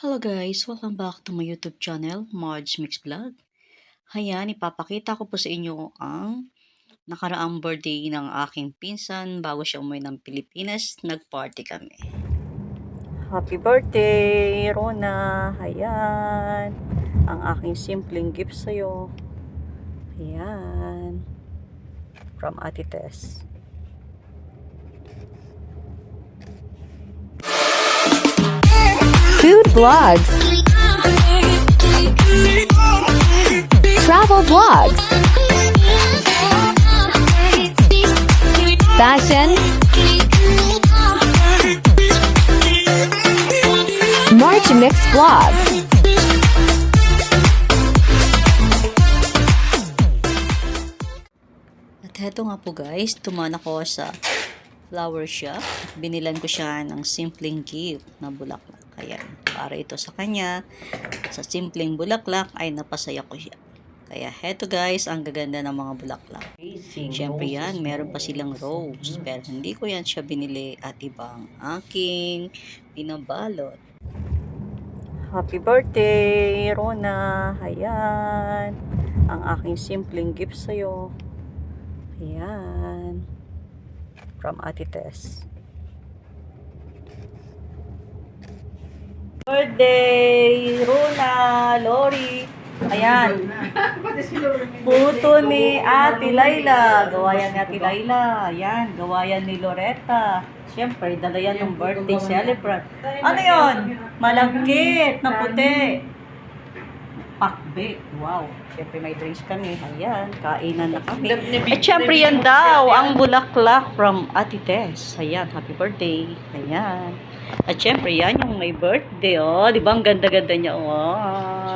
Hello guys! Welcome back to my YouTube channel, Marge Mix Vlog. Ayan, ipapakita ko po sa inyo ang nakaraang birthday ng aking pinsan bago siya umuwi ng Pilipinas. Nag-party kami. Happy birthday, Rona! Ayan, ang aking simpleng gift sa'yo. Ayan, from Ate Tess. Food vlogs, travel vlogs, fashion, March Mix Vlog. At heto nga po guys, tuman ako sa flower shop. Binilan ko siya ng simpleng gift na bulaklak. Ayan, para ito sa kanya. Sa simpleng bulaklak ay napasaya ko siya. Kaya heto guys, ang gaganda ng mga bulaklak. Siyempre yan, meron pa silang rose. Pero hindi ko yan siya binili at ibang aking pinabalot. Happy birthday, Rona! Ayan, ang aking simpleng gift sa'yo. Ayan, from Ate Tess. Birthday, Rona, Lori. Ayan, puto ni Ate Laila. Gawayan ni Ate Laila. Ayan, gawayan ni Loretta. Siyempre, dala yan ng birthday celebrant. Ano yon? Malagkit na puti. Pakbet. Wow. Siyempre, may drinks kami. Ayan, kainan na kami. At siyempre, yan daw ang bulaklak from Ate Tess. Ayan, happy birthday. Ayan. At syempre, yan yung may birthday, oh. Di ba? Ang ganda-ganda niya, oh.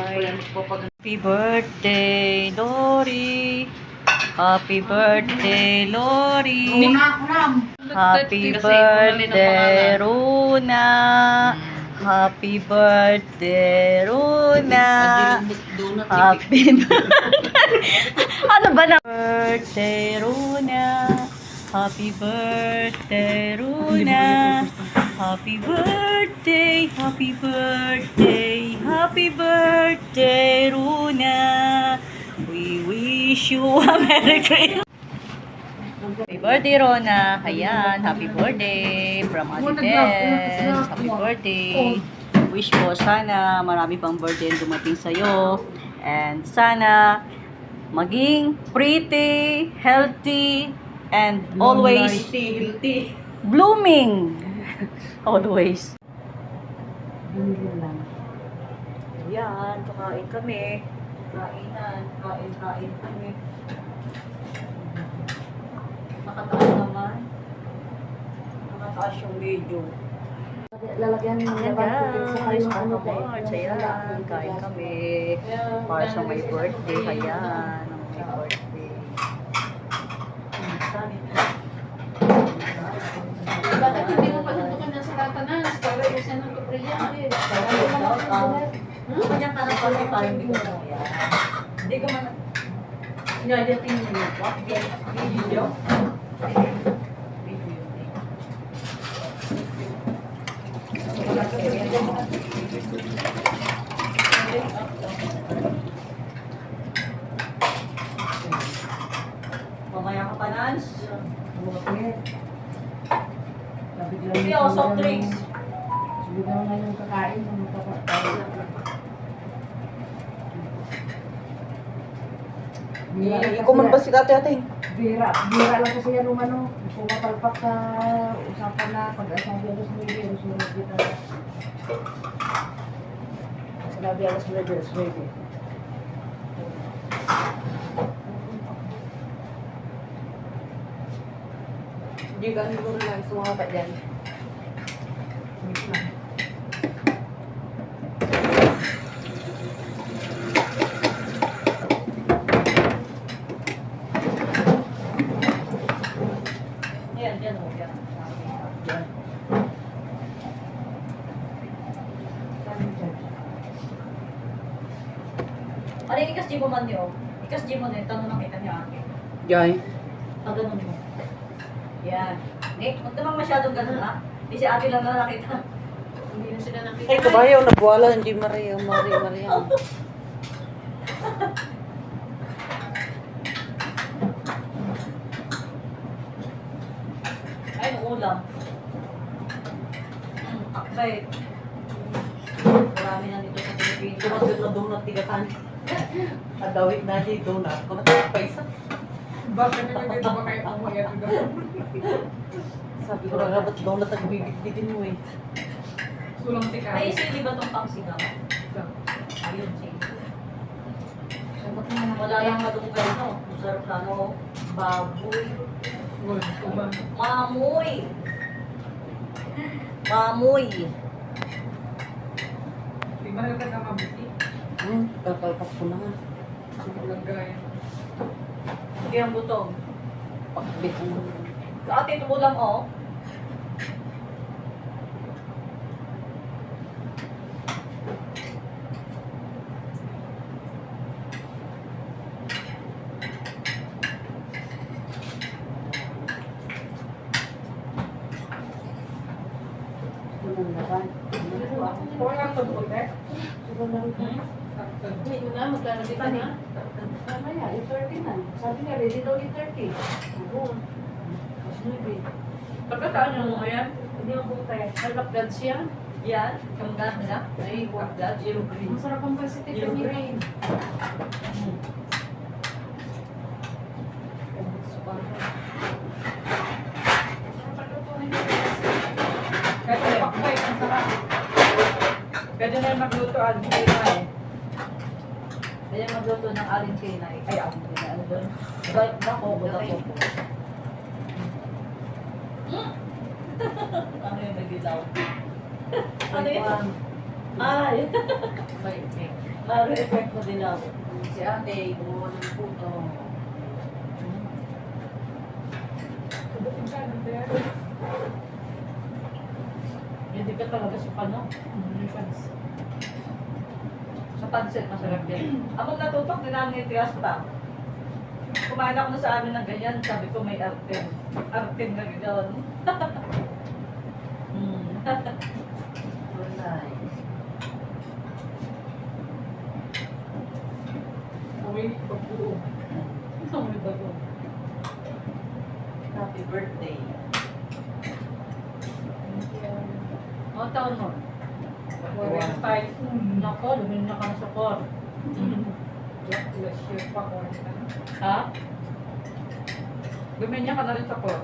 Happy birthday, Lori. Happy birthday, Lori. Happy birthday, Runa. Happy birthday, Runa. Happy ano ba na? Birthday, Runa. Happy birthday, Runa. Happy birthday, happy birthday, happy birthday, Runa. We wish you a Merry Christmas. Happy birthday, Rona. Ayan, happy birthday from Ate Tess. Happy birthday. Wish ko sana marami pang birthday ang dumating sa'yo. And sana maging pretty, healthy, and always blooming. Always. Yan, kakain kami. Kainan, kain kami. Nakataas naman. Nakataas yung video. Lalagyan mo Yan guys, mga ano March, ayan, kain kami. Para sa my birthday, ayan, ang my birthday. Bakit hindi mo patutukan ng Satanas para usan ng kapriyari? Kanya ka na pala parang hindi ko na yan. Hindi ko man... Inadating mo yun po? Video? Mamaya ka pa, Nans? Hindi ako, soft drinks. Bigyan na yung kakain ng magkakain. Ikuman ba si ate-ate? Bira lang kasi yan yung ano, pumapalpak sa usapan na pag-asang alas 9, sumunod kita. Sinabi alas 9, alas 9. Hindi ka nito lang sumama dyan. Yan, oh, yan. Ano yung ikas mo man niyo? Ikas mo na yung tanong nakita niyo akin. Jai. Pagano'n mo. Yan. Nick, huwag naman masyadong ganun ha. Hindi si ate lang na nakita. Hindi na mo sila nakita. Ay, kabayo, nagwala, hindi Maria. Ay, ulam. Akbay. Marami na dito sa Pilipinas. Tumatid na donut, tigatan. Adawit na siya yung donut. Kung nakapaysa. Bakit nilagay ba kayo ang mga ito doon? Sabi ko na ba't donut ang bibigbitin mo eh. Sulang tika. Ay, sili ba itong pangsigaw? Ayun, sili. Wala lang madungkay, no? Masarap na, no? Baboy. Mamoy. Mamoy. Di ba nagkag ang mabiti? Kakalpas ko na nga. Lagay. Hindi ang butong. Pakbit mo. Sa atin, ulam, oh. Kung ang tubod eh. Hindi mo na, magkano dito na? Mamaya, 30 na. Sabi nga, ready daw yung 30. Oo. Pagkataan nyo mo yan? Hindi ang buta eh. Ay, lakdad siya. Yan. Yung gas nila. Ay, That yellow green. masarap ang pasitik Yellow niya. green. Kahit ang pakbay, ang sarap. Pwede na yung magluto aling kinay. Pwede yung magluto ng aling kinay. Ay, aling kinay. Ano doon? Dako. Ano yung nagilaw? Ano yun? Ay! Maro effect mo dilaw. Si ate, kumuha ng puto. Tubukin siya, ano ba yan? Hindi ka talaga sa pano. Sa pansit, masarap yan. Ako natutok, din namin yung tigas pa. Kumain ako na sa amin ng ganyan, sabi ko may artin. Artin na gano'n. Wala. Okay, pagbuo. Ang may bago. Happy birthday. Mga taon mo? Walang tayo. Nako, lumin na ka na sa kor. Let's share pa ko. Ha? Lumin ka na rin sa kor.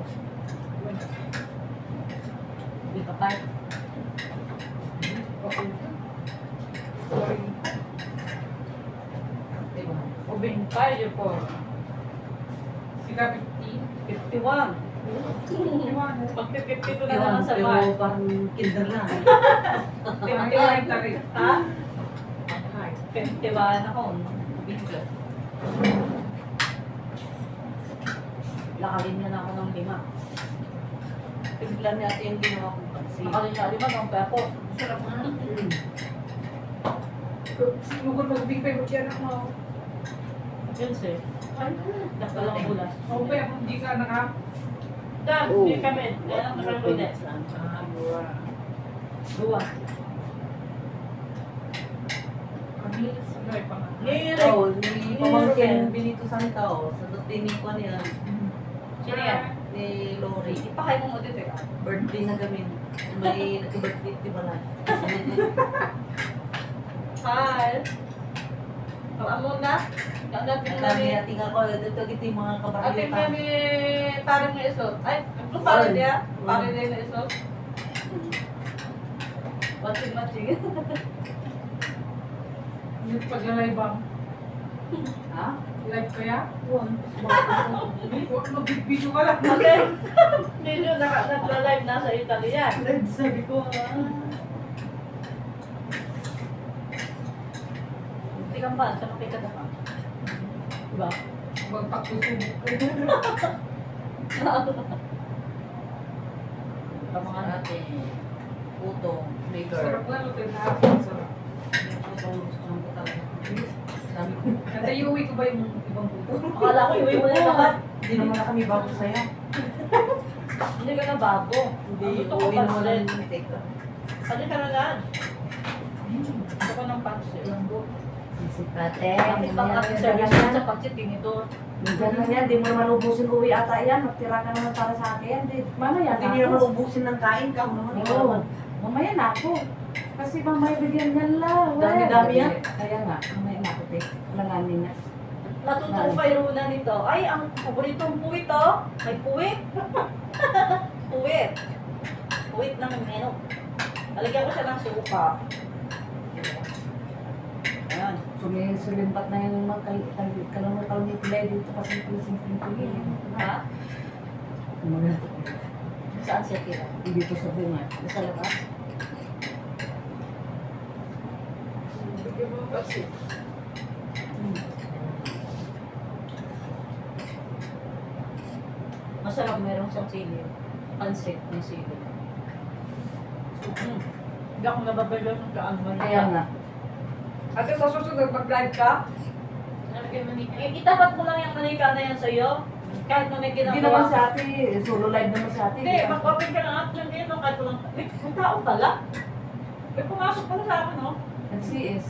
Hindi ka pa. Okay. Sorry. Diba? Ubing tayo po. Sila 50. 51. Pag 52 na naman sa Pero bar. parang kinder na. 51 tari. Ha? Hi. 51 ako. Bigo. Lakalin niya na ako ng 5. Tiglan ni ate yung ginawa kong pansin. Lakalin niya 5 ng pepo. Sarap na. Sinugod mag-big pay mo dyan ako. Yun sir. Ay, Nakalang ulas. ako ba kung hindi ka naka... Dan, Oh. hindi kami. Kaya ang nakalulit. Dua. Kami, sabay pa nga. Ngirig. Oh, ni pamangkin Benito Santao sa dutini ko niya Sino yan? ni Lori. Ipakay mo mo dito eh. Birthday na gamin. May nag-birthday, di ba na? Hi. Amo na. Ang dating na Kami ni... ating ako, dito kita yung mga Ating kabaryo na ni... Parang na iso. Ay, ito parang niya. Parang na yung iso. Matching-matching. Hindi pag-live bang? Ha? Live kaya? Huwag. Mag-video ka lang. Okay. Hindi nyo nagla-live nasa Italy yan. Sabi ko, Hindi kang ba? Sa makikat na ka. Diba? Magpagsusubok ka. Sa mga ate, puto, maker. Sarap nga, lutin na ako. Sarap. Puto, gusto ko talaga. Sabi ko, Natayuwi ko ba yung ibang puto? akala ko iwi mo na lahat. hindi naman na kami bago sa'yo. Hindi ka na bago. Hindi, Ang gusto ko uwi naman pansit. ng teka. Ano ka na lang? Gusto ko ng pansit. Si Kate, Bakit bang ating service yun sa pansit ito? Minsan na yan, di mo naman ubusin uwi ata yan. Magtira ka naman para sa akin. Di, mamaya Hindi na naman ako. ubusin ng kain ka. Naman ikaw Oo, naman. mamaya na ako. Kasi mamaya bigyan niyan lang. Dami-dami yan. Kaya nga, mamaya na ako, te. Langanin na. Natutuwa kay Runa nito. Ay, ang paboritong puwit oh. May puwit. Puwit. Puwit ng meno. Lalagyan ko siya ng suka. Ayan. Sulimpat na yung mga kalunod play dito kasi simpleng tingin. Ha? Saan siya tira? Dito sa bunga. Sa labas? Masarap, merong siyang sili. Pansit may sili. Hindi ako nababalo ng kaangman. Kaya nga. Ate, sa susunod mag-live ka? Nalagyan manika. Itapat mo lang yung manika na yan sa'yo. Kahit na may Hindi naman ginagawa. si ate, solo live naman si ate. Hindi, mag-open ka ng app lang din, no? Kahit walang... May tao pala. May pumasok pala sa akin, no? NCS.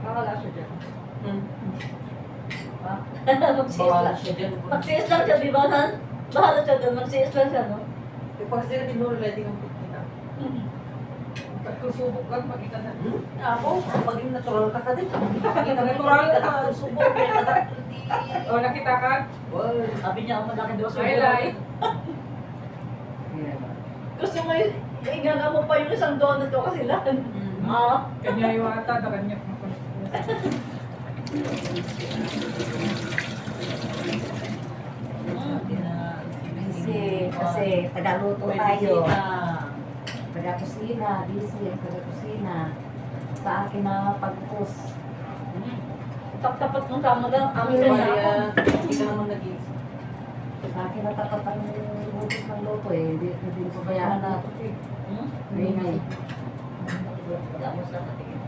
Kakala siya dyan. Hmm. Ha? Mag-CS Bawala lang. siya dyan. Mag-CS lang siya, di ba? Han? Bahala siya doon. Mag-CS lang siya, no? Pag sila pinuro-ready ng kita. Pagkusubok lang, makita na. Ako, maging natural ka ka din. Makita natural ka na. Subok niya ka. O, nakita ka? Well, Sabi niya, ang malaki daw highlight. Gusto mo yung inganga mo pa yung isang donut ko kasi lang. Ah. Kanya yung ata, na kanya. Kasi taga-luto tayo. Taga-kusina, busy ang taga-kusina. Sa akin na pag-post. Tapat nung kama lang. Ang Ayun, kanya ako. Hindi ka naman nag-iis. Sa akin na tapat ang butos ng luto eh. Hindi ko bayaran na ito eh. Ingay. Wala mo sa katingin.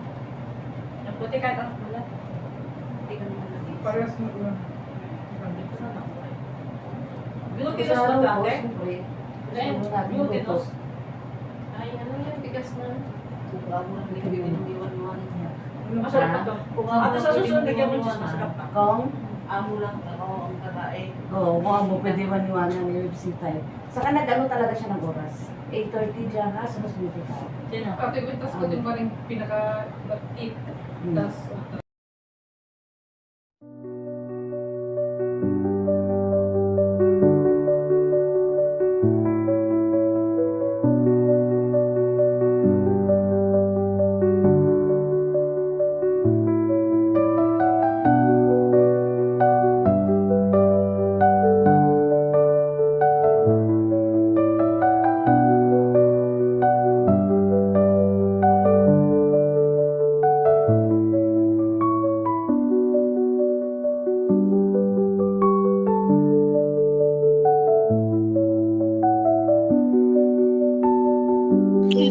Ang puti kahit ang wala. Hindi ka naman nag-iis. Parehas mo lang. Glutinous ba dati? Glutinous. Ay, ano yan? Bigas na. Wala mo lang, hindi ka biniwan-iwan niya. Masarap pa to. Kung Ate sa susunod, bigyan mo just masarap pa. Kung? Amo lang ako ang kakain. Oo, mukha mo pwede maniwanan ni website tayo. Saka nag-ano talaga siya ng oras. 8:30 dyan ha, sa mas beauty ka. Sino? Ate, tas ko din pa rin pinaka-tip. Tas,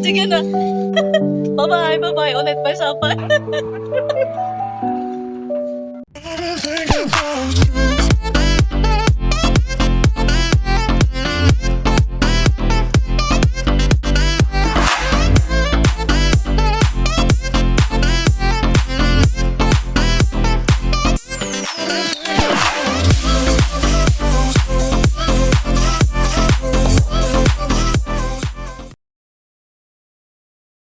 Sige na. Bye-bye, bye-bye. Ulit pa sa Everything about you